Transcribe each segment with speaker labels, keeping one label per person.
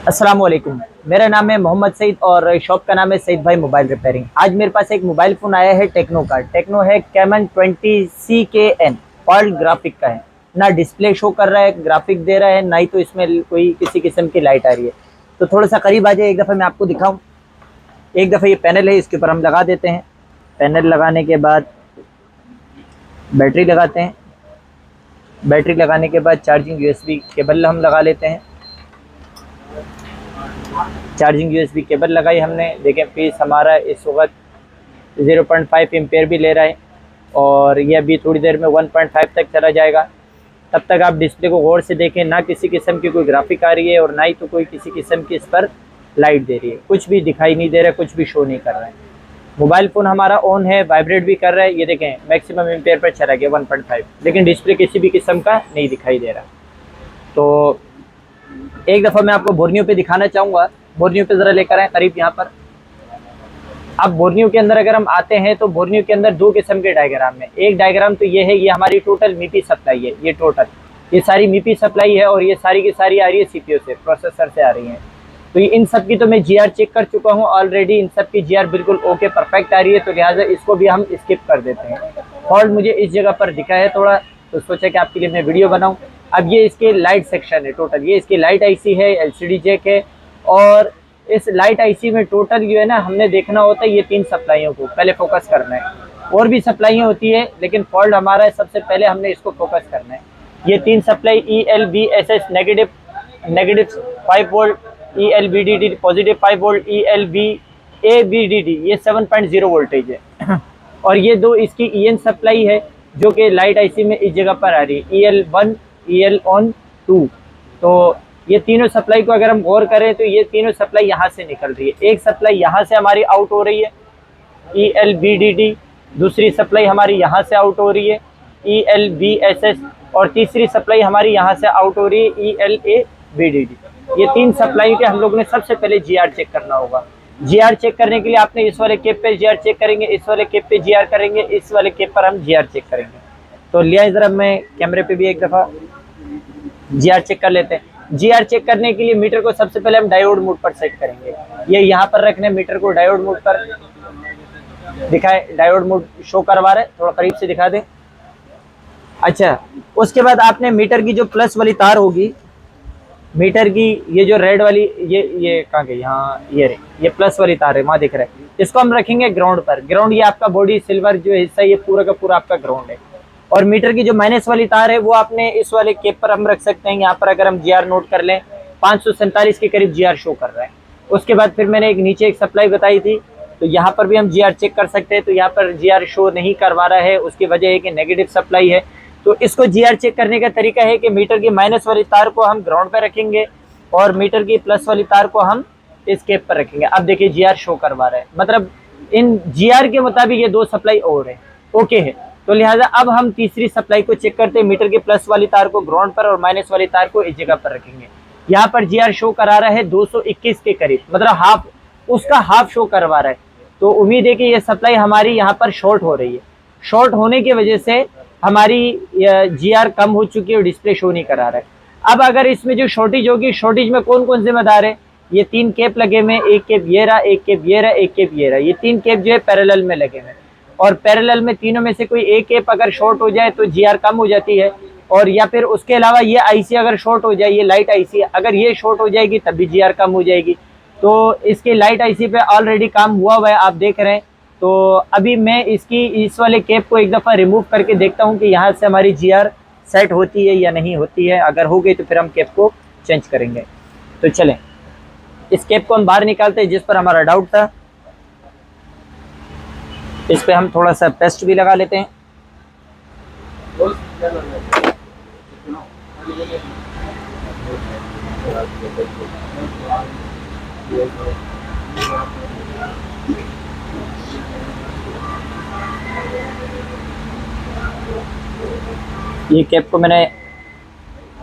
Speaker 1: अस्सलाम वालेकुम। मेरा नाम है मोहम्मद सईद और शॉप का नाम है सईद भाई मोबाइल रिपेयरिंग। आज मेरे पास एक मोबाइल फ़ोन आया है टेक्नो का। टेक्नो है कैमन 20CKN, वर्ल्ड ग्राफिक का है। ना डिस्प्ले शो कर रहा है, ग्राफिक दे रहा है, ना ही तो इसमें कोई किसी किस्म की लाइट आ रही है। तो थोड़ा सा करीब आ जाए, एक दफ़ा मैं आपको दिखाऊं। एक दफ़ा ये पैनल है, इसके ऊपर हम लगा देते हैं। पैनल लगाने के बाद बैटरी लगाते हैं। बैटरी लगाने के बाद चार्जिंग यूएसबी केबल हम लगा लेते हैं। चार्जिंग यूएसबी केबल लगाई हमने। देखें पीस हमारा इस वक्त 0.5 एम्पेयर भी ले रहा है और ये अभी थोड़ी देर में 1.5 तक चला जाएगा। तब तक आप डिस्प्ले को गौर से देखें, ना किसी किस्म की कोई ग्राफिक आ रही है और ना ही तो कोई किसी किस्म की इस पर लाइट दे रही है। कुछ भी दिखाई नहीं दे रहा है, कुछ भी शो नहीं कर रहा है। मोबाइल फ़ोन हमारा ऑन है, वाइब्रेट भी कर रहा है। ये देखें मैक्सिमम एम्पेयर पर चला गया 1.5, लेकिन डिस्प्ले किसी भी किस्म का नहीं दिखाई दे रहा। तो एक दफ़ा मैं आपको बोर्नियो पे दिखाना चाहूँगा। बोर्नियो पे ज़रा लेकर आए करीब यहाँ पर। अब बोर्नियो के अंदर अगर हम आते हैं तो बोर्नियो के अंदर दो किस्म के डायग्राम है। एक डायग्राम तो ये है, ये हमारी टोटल मीपी सप्लाई है। ये टोटल ये सारी मीपी सप्लाई है और ये सारी की सारी आ रही है सीपीयू से, प्रोसेसर से आ रही हैं। तो ये इन सब की तो मैं जीआर चेक कर चुका हूँ ऑलरेडी। इन सब की जीआर बिल्कुल ओके परफेक्ट आ रही है, तो लिहाजा इसको भी हम स्किप कर देते हैं। फॉल्ट मुझे इस जगह पर दिखा है थोड़ा, तो सोचा कि आपके लिए मैं वीडियो बनाऊँ। अब ये इसके लाइट सेक्शन है टोटल। ये इसकी लाइट आईसी है, एलसीडी जैक है। और इस लाइट आईसी में टोटल जो है ना, हमने देखना होता है ये 3 सप्लाइयों को पहले फोकस करना है। और भी सप्लाइयाँ होती है, लेकिन फॉल्ट हमारा है सबसे पहले हमने इसको फोकस करना है। ये 3 supply ELBSS negative 5 volt, ELBDD positive 5 volt, ELBABDD ये 7.0 वोल्टेज है। और ये दो इसकी EN सप्लाई है जो कि लाइट आईसी में इस जगह पर आ रही है, EL1 EL2। तो ये तीनों सप्लाई को अगर हम गौर करें तो ये तीनों सप्लाई यहाँ से निकल रही है। एक सप्लाई यहाँ से हमारी आउट हो रही है, ELBDD। दूसरी सप्लाई हमारी यहाँ से आउट हो रही है, ELBSS। और तीसरी सप्लाई हमारी यहाँ से आउट हो रही है, ELABDD। ये 3 सप्लाई के हम लोग ने सबसे पहले जीआर चेक करना होगा। जीआर चेक करने के लिए आपने इस वाले केप पे जीआर चेक करेंगे, इस वाले केप पे जीआर करेंगे, इस वाले केप पर हम जीआर चेक करेंगे। तो लिया जरा मैं कैमरे पे भी एक दफ़ा जीआर चेक कर लेते हैं। जीआर चेक करने के लिए मीटर को सबसे पहले हम डायोड मोड पर सेट करेंगे। ये यहाँ पर रखने मीटर को डायोड मोड पर दिखाए। डायोड मोड शो करवा रहा है, थोड़ा करीब से दिखा दें। अच्छा, उसके बाद आपने मीटर की जो प्लस वाली तार होगी, मीटर की ये जो रेड वाली, ये कहाँ गई, यहाँ ये प्लस वाली तार है, वहाँ दिख रहा है। इसको हम रखेंगे ग्राउंड पर। ग्राउंड ये आपका बॉडी सिल्वर जो हिस्सा ये पूरा का पूरा आपका ग्राउंड है। और मीटर की जो माइनस वाली तार है वो आपने इस वाले केप पर हम रख सकते हैं। यहाँ पर अगर हम जीआर नोट कर लें 547 के करीब जीआर शो कर रहा है। उसके बाद फिर मैंने एक नीचे एक सप्लाई बताई थी, तो यहाँ पर भी हम जीआर चेक कर सकते हैं। तो यहाँ पर जीआर शो नहीं करवा रहा है, उसकी वजह है कि नेगेटिव सप्लाई है। तो इसको जीआर चेक करने का तरीका है कि मीटर की माइनस वाली तार को हम ग्राउंड पर रखेंगे और मीटर की प्लस वाली तार को हम इस केप पर रखेंगे। अब देखिए जीआर शो करवा रहा है, मतलब इन जीआर के मुताबिक ये 2 सप्लाई और है, ओके है। तो लिहाजा अब हम तीसरी सप्लाई को चेक करते हैं। मीटर की प्लस वाली तार को ग्राउंड पर और माइनस वाली तार को इस जगह पर रखेंगे। यहाँ पर जीआर शो करा रहा है 221 के करीब, मतलब हाफ, उसका हाफ शो करवा रहा है। तो उम्मीद है कि ये सप्लाई हमारी यहाँ पर शॉर्ट हो रही है। शॉर्ट होने की वजह से हमारी जीआर कम हो चुकी है और डिस्प्ले शो नहीं करा रहा है। अब अगर इसमें जो शॉर्टेज होगी, शॉर्टेज में कौन कौन जिम्मेदार है? ये 3 केप लगे हुए हैं, एक केप ये रहा, एक केप ये रहा, एक केप ये रहा। ये 3 केप जो है पैरेलल में लगे हुए हैं और पैरेलल में तीनों में से कोई एक केप अगर शॉर्ट हो जाए तो जीआर कम हो जाती है। और या फिर उसके अलावा ये आईसी अगर शॉर्ट हो जाए, ये लाइट आईसी अगर ये शॉर्ट हो जाएगी तब भी जीआर कम हो जाएगी। तो इसके लाइट आईसी पे ऑलरेडी काम हुआ हुआ है, आप देख रहे हैं। तो अभी मैं इसकी इस वाले केप को एक दफ़ा रिमूव करके देखता हूँ कि यहाँ से हमारी जीआर सेट होती है या नहीं होती है। अगर हो गई तो फिर हम केप को चेंज करेंगे। तो चलें, इस केप को हम बाहर निकालते हैं जिस पर हमारा डाउट था। इस पे हम थोड़ा सा पेस्ट भी लगा लेते हैं। ये केप को मैंने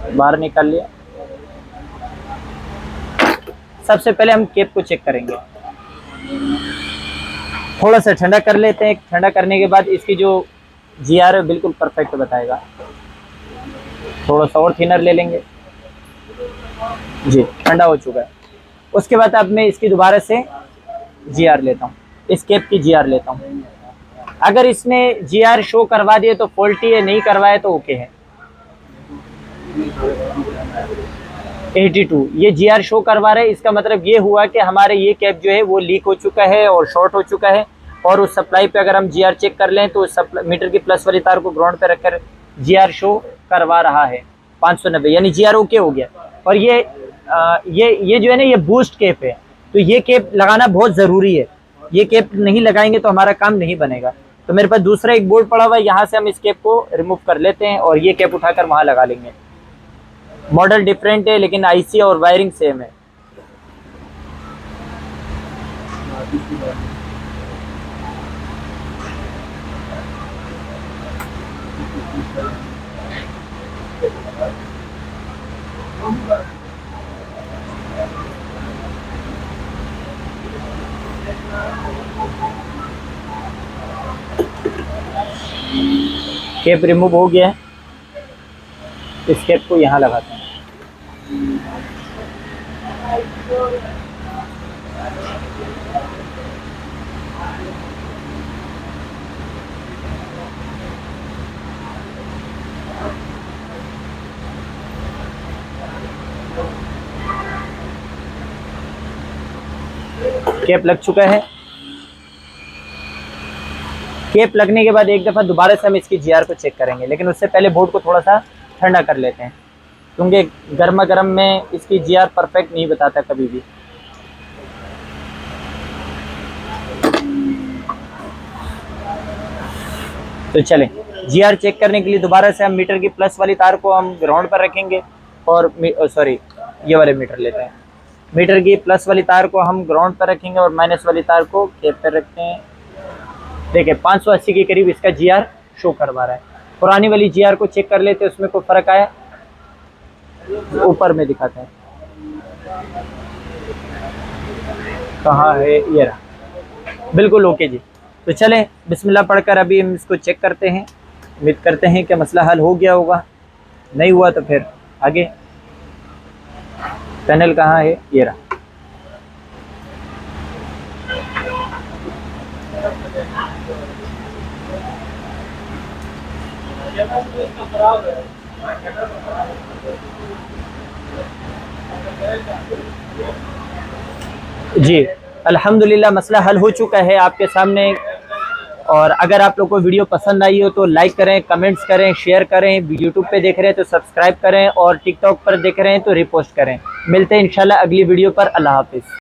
Speaker 1: बाहर निकाल लिया। सबसे पहले हम केप को चेक करेंगे, थोड़ा सा ठंडा कर लेते हैं। ठंडा करने के बाद इसकी जो जीआर है बिल्कुल परफेक्ट बताएगा। थोड़ा सा और थिनर ले लेंगे जी, ठंडा हो चुका है। उसके बाद अब मैं इसकी दोबारा से GR लेता हूँ, इस कैप की GR लेता हूँ। अगर इसने GR शो करवा दिए तो फॉल्टी है, नहीं करवाए तो ओके है। 82 ये GR शो करवा रहे हैं, इसका मतलब ये हुआ कि हमारे ये कैप जो है वो लीक हो चुका है और शॉर्ट हो चुका है। और उस सप्लाई पे अगर हम GR चेक कर लें तो मीटर की प्लस वाली तार को ग्राउंड पे रखकर GR शो करवा रहा है 590, यानी GR ओके हो गया। और ये जो है ना, ये बूस्ट कैप है, तो ये कैप लगाना बहुत ज़रूरी है। ये कैप नहीं लगाएंगे तो हमारा काम नहीं बनेगा। तो मेरे पास दूसरा एक बोर्ड पड़ा हुआ है, यहाँ से हम इस कैप को रिमूव कर लेते हैं और ये कैप उठाकर वहाँ लगा लेंगे। मॉडल डिफरेंट है लेकिन IC और वायरिंग सेम है। कैप रिमूव हो गया है, इस कैप को यहाँ लगाते हैं। कैप लग चुका है। कैप लगने के बाद एक दफ़ा दोबारा से हम इसकी GR को चेक करेंगे, लेकिन उससे पहले बोर्ड को थोड़ा सा ठंडा कर लेते हैं, क्योंकि गर्मा गर्म में इसकी GR परफेक्ट नहीं बताता कभी भी। तो चलें, GR चेक करने के लिए दोबारा से हम मीटर की प्लस वाली तार को हम ग्राउंड पर रखेंगे और सॉरी ये वाले मीटर लेते हैं। मीटर की प्लस वाली तार को हम ग्राउंड पर रखेंगे और माइनस वाली तार को कैप पर रखते हैं। देखिए 580 के करीब इसका GR शो करवा रहा है। पुरानी वाली GR को चेक कर लेते हैं, उसमें कोई फ़र्क आया, ऊपर में दिखाते हैं कहाँ है, ये रहा, बिल्कुल ओके जी। तो चलें बिस्मिल्लाह पढ़कर अभी हम इसको चेक करते हैं। उम्मीद करते हैं कि मसला हल हो गया होगा, नहीं हुआ तो फिर आगे। पैनल कहाँ है, ये रहा। जी अल्हम्दुलिल्लाह मसला हल हो चुका है आपके सामने। और अगर आप लोग को वीडियो पसंद आई हो तो लाइक करें, कमेंट्स करें, शेयर करें। यूट्यूब पे देख रहे हैं तो सब्सक्राइब करें और टिकटॉक पर देख रहे हैं तो रिपोस्ट करें। मिलते हैं इंशाल्लाह अगली वीडियो पर। अल्लाह हाफिज़।